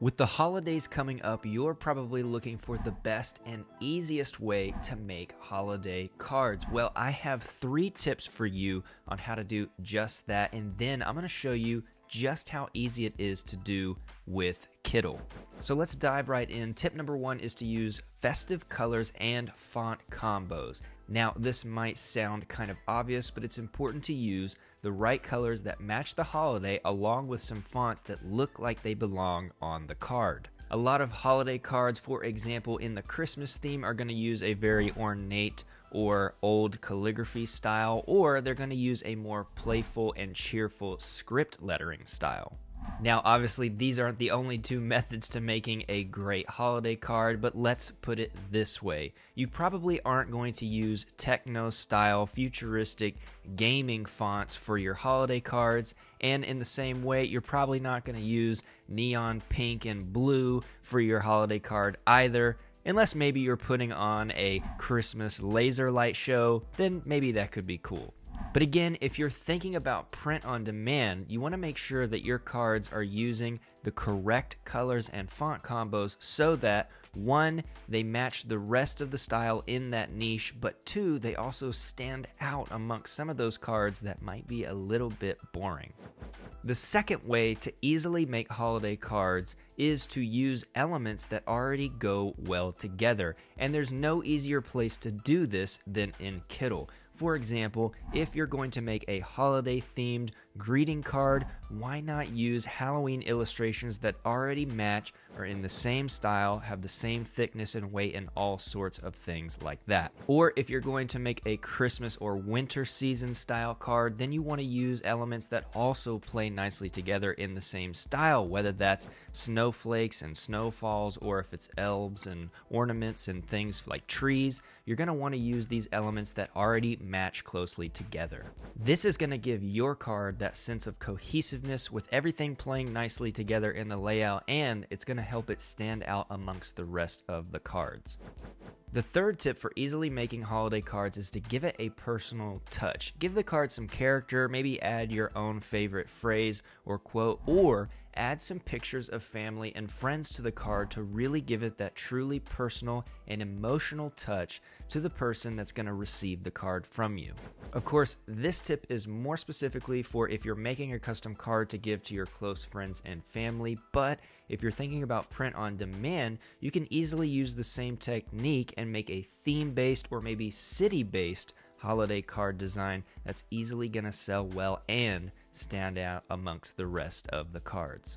With the holidays coming up, you're probably looking for the best and easiest way to make holiday cards. Well, I have 3 tips for you on how to do just that, and then I'm going to show you just how easy it is to do with Kittl. So let's dive right in. Tip number 1 is to use festive colors and font combos. Now, this might sound kind of obvious, but it's important to use the right colors that match the holiday along with some fonts that look like they belong on the card. A lot of holiday cards, for example, in the Christmas theme are going to use a very ornate or old calligraphy style, or they're going to use a more playful and cheerful script lettering style. Now, obviously, these aren't the only 2 methods to making a great holiday card, but let's put it this way. You probably aren't going to use techno-style, futuristic gaming fonts for your holiday cards, and in the same way, you're probably not going to use neon pink and blue for your holiday card either. Unless maybe you're putting on a Christmas laser light show, then maybe that could be cool. But again, if you're thinking about print on demand, you want to make sure that your cards are using the correct colors and font combos so that 1, they match the rest of the style in that niche, but 2, they also stand out amongst some of those cards that might be a little bit boring. The second way to easily make holiday cards is to use elements that already go well together, and there's no easier place to do this than in Kittl. For example, if you're going to make a holiday-themed greeting card, why not use Halloween illustrations that already match, are in the same style, have the same thickness and weight, and all sorts of things like that. Or if you're going to make a Christmas or winter season style card, then you want to use elements that also play nicely together in the same style, whether that's snowflakes and snowfalls, or if it's elves and ornaments and things like trees. You're going to want to use these elements that already match closely together. This is going to give your card that sense of cohesiveness with everything playing nicely together in the layout, and it's going to help it stand out amongst the rest of the cards. The third tip for easily making holiday cards is to give it a personal touch. Give the card some character, maybe add your own favorite phrase or quote, or add some pictures of family and friends to the card to really give it that truly personal and emotional touch to the person that's going to receive the card from you. Of course, this tip is more specifically for if you're making a custom card to give to your close friends and family, but if you're thinking about print on demand, you can easily use the same technique and make a theme-based or maybe city-based holiday card design that's easily going to sell well and stand out amongst the rest of the cards.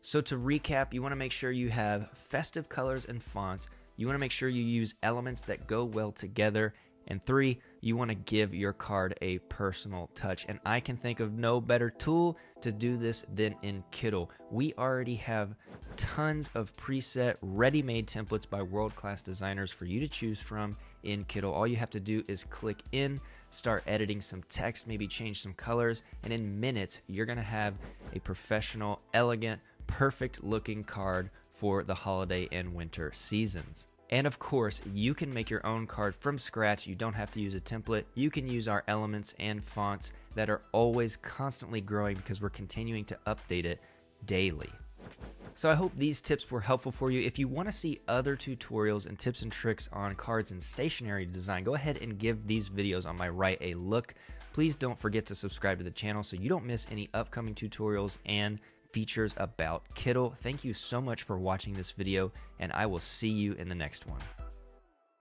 So to recap, you want to make sure you have festive colors and fonts. You want to make sure you use elements that go well together. And 3, you want to give your card a personal touch. And I can think of no better tool to do this than in Kittl. We already have tons of preset, ready-made templates by world-class designers for you to choose from in Kittl. All you have to do is click in, start editing some text, maybe change some colors, and in minutes, you're going to have a professional, elegant, perfect-looking card for the holiday and winter seasons. And of course, you can make your own card from scratch. You don't have to use a template. You can use our elements and fonts that are always constantly growing because we're continuing to update it daily. So I hope these tips were helpful for you. If you want to see other tutorials and tips and tricks on cards and stationery design, go ahead and give these videos on my right a look. Please don't forget to subscribe to the channel so you don't miss any upcoming tutorials and features about Kittl. Thank you so much for watching this video, and I will see you in the next one.